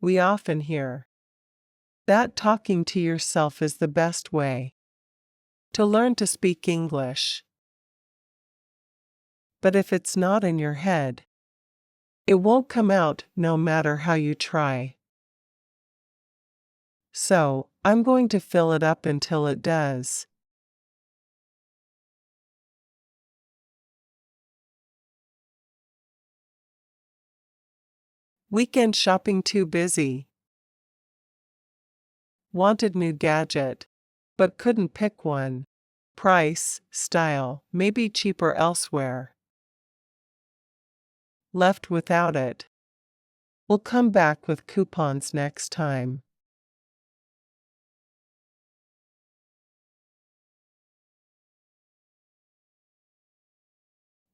We often hear that talking to yourself is the best way to learn to speak English. But if it's not in your head, it won't come out no matter how you try. So, I'm going to fill it up until it does. Weekend shopping too busy. Wanted new gadget, but couldn't pick one. Price, style, maybe cheaper elsewhere. Left without it. We'll come back with coupons next time.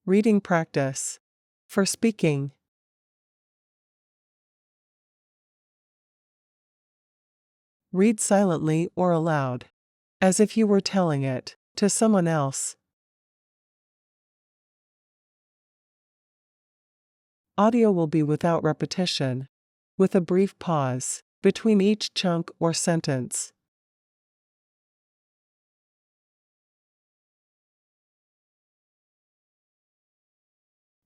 Reading practice. For speaking. Read silently or aloud, as if you were telling it to someone else. Audio will be without repetition, with a brief pause between each chunk or sentence.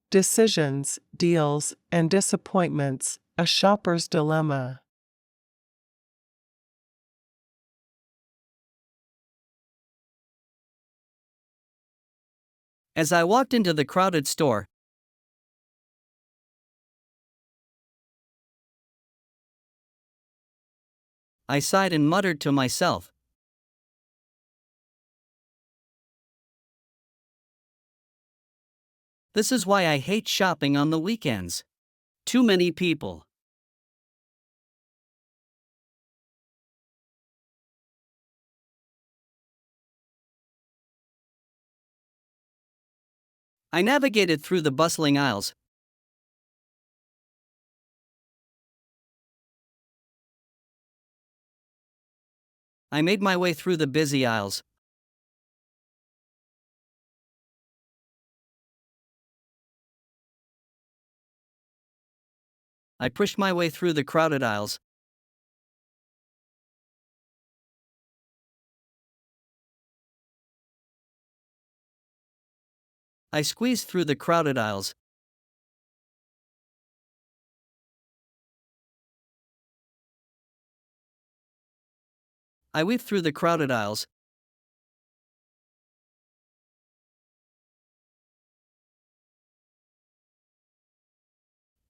Decisions, deals, and disappointments, a shopper's dilemma. As I walked into the crowded store, I sighed and muttered to myself, "This is why I hate shopping on the weekends. Too many people." I navigated through the bustling aisles. I made my way through the busy aisles. I pushed my way through the crowded aisles. I squeezed through the crowded aisles. I weaved through the crowded aisles.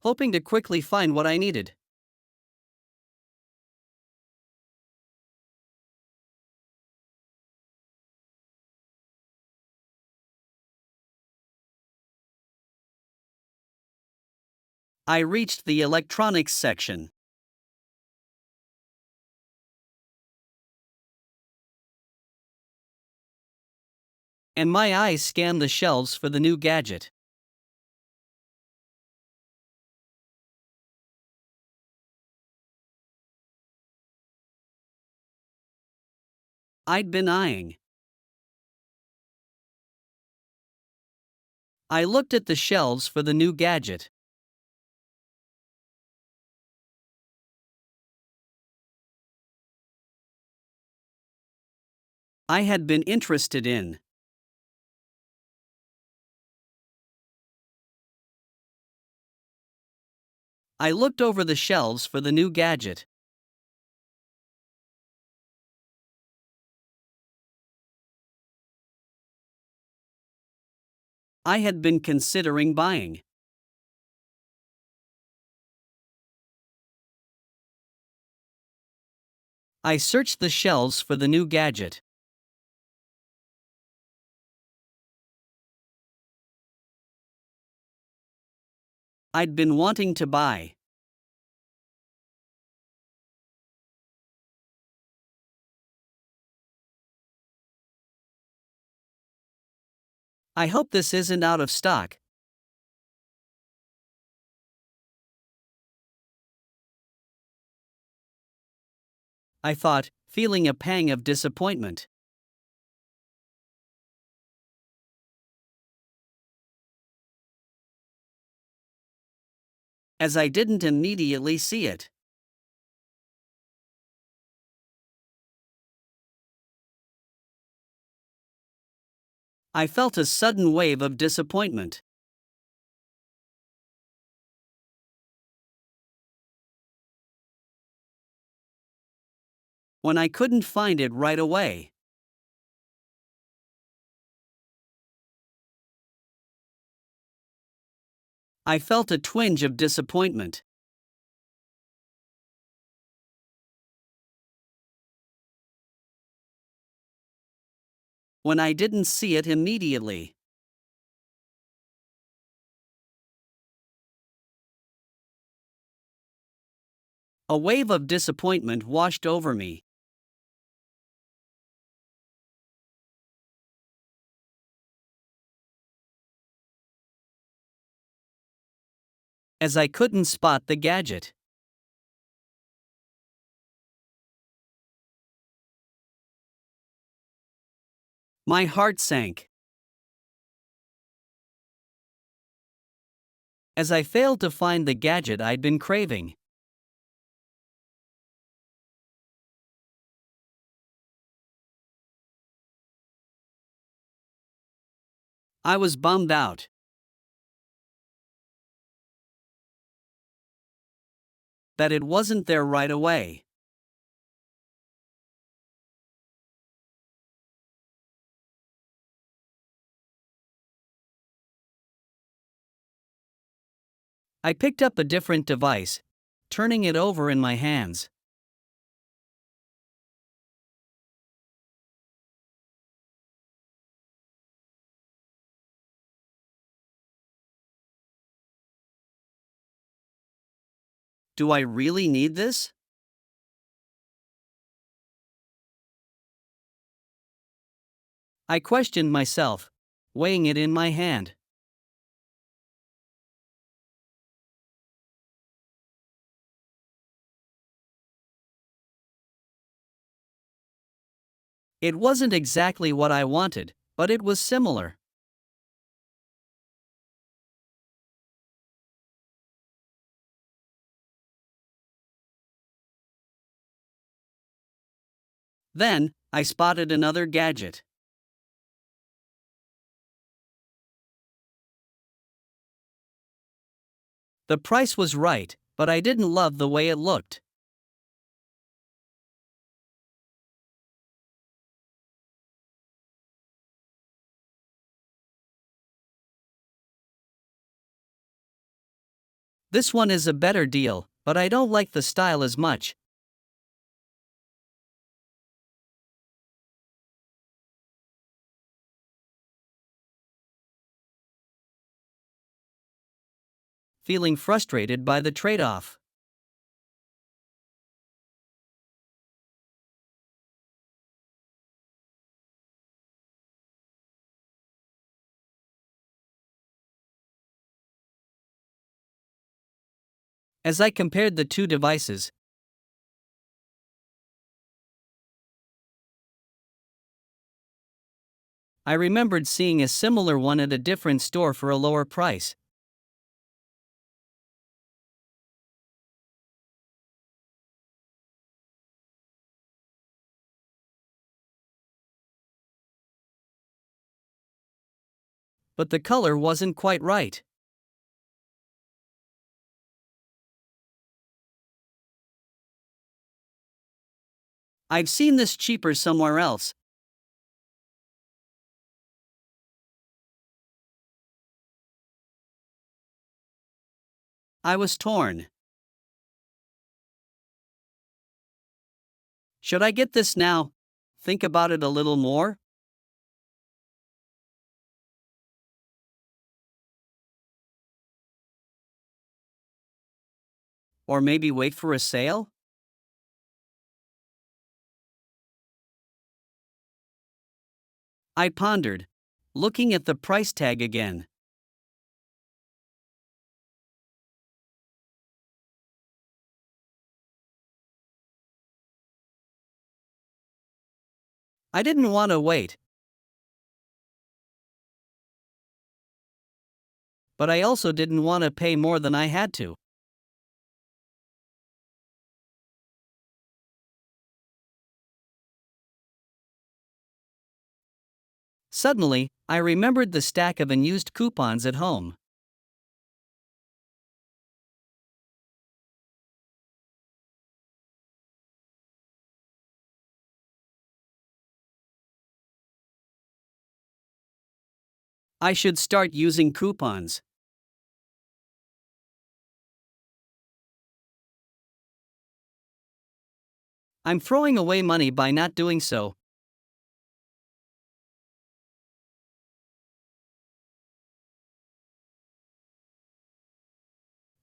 Hoping to quickly find what I needed. I reached the electronics section. And my eyes scanned the shelves for the new gadget. I'd been eyeing. I looked at the shelves for the new gadget. I had been interested in. I looked over the shelves for the new gadget. I had been considering buying. I searched the shelves for the new gadget. I'd been wanting to buy. I hope this isn't out of stock. I thought, feeling a pang of disappointment. As I didn't immediately see it. I felt a sudden wave of disappointment. When I couldn't find it right away. I felt a twinge of disappointment. When I didn't see it immediately. A wave of disappointment washed over me. As I couldn't spot the gadget. My heart sank. As I failed to find the gadget I'd been craving. I was bummed out. That it wasn't there right away. I picked up a different device, turning it over in my hands. Do I really need this? I questioned myself, weighing it in my hand. It wasn't exactly what I wanted, but it was similar. Then, I spotted another gadget. The price was right, but I didn't love the way it looked. This one is a better deal, but I don't like the style as much. Feeling frustrated by the trade-off. As I compared the two devices, I remembered seeing a similar one at a different store for a lower price. But the color wasn't quite right. I've seen this cheaper somewhere else. I was torn. Should I get this now? Think about it a little more? Or maybe wait for a sale? I pondered, looking at the price tag again. I didn't want to wait, but I also didn't want to pay more than I had to. Suddenly, I remembered the stack of unused coupons at home. I should start using coupons. I'm throwing away money by not doing so.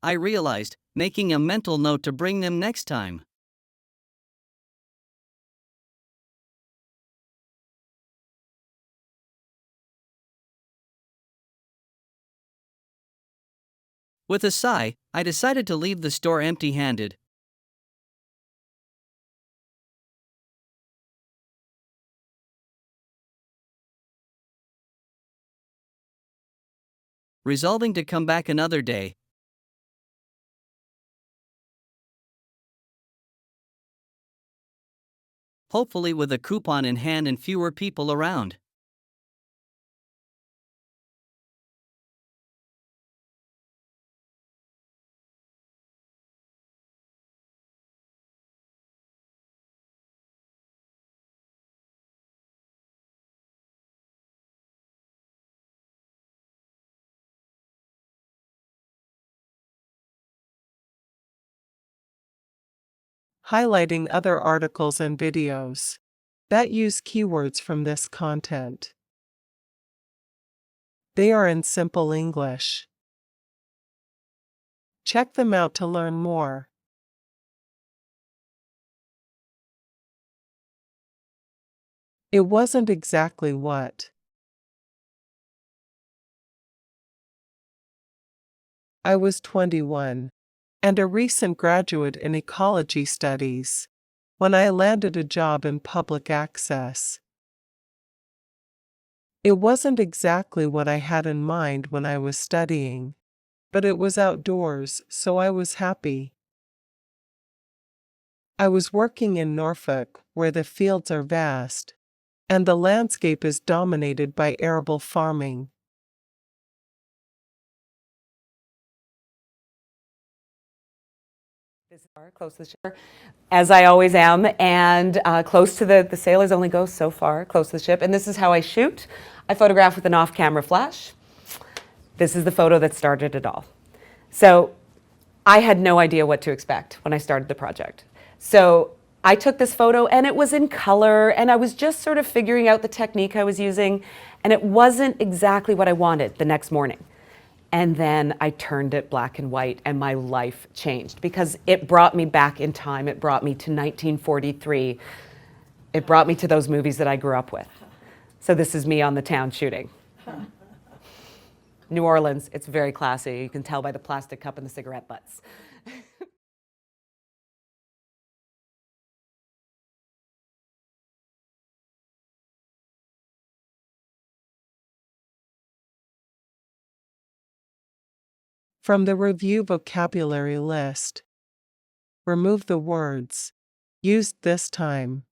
I realized, making a mental note to bring them next time. With a sigh, I decided to leave the store empty-handed. Resolving to come back another day. Hopefully with a coupon in hand and fewer people around. Highlighting other articles and videos that use keywords from this content. They are in simple English. Check them out to learn more. It wasn't exactly what I was 21 and a recent graduate in ecology studies when I landed a job in public access. It wasn't exactly what I had in mind when I was studying, but it was outdoors, so I was happy. I was working in Norfolk, where the fields are vast, and the landscape is dominated by arable farming. Close to the ship, as I always am, and close to the sailors only go so far, close to the ship. And this is how I shoot. I photograph with an off-camera flash. This is the photo that started it all. So I had no idea what to expect when I started the project. So I took this photo and it was in color, and I was just sort of figuring out the technique I was using, and it wasn't exactly what I wanted the next morning. And then I turned it black and white, and my life changed because it brought me back in time. It brought me to 1943. It brought me to those movies that I grew up with. So this is me on the town shooting. New Orleans, it's very classy. You can tell by the plastic cup and the cigarette butts. From the review vocabulary list, remove the words used this time.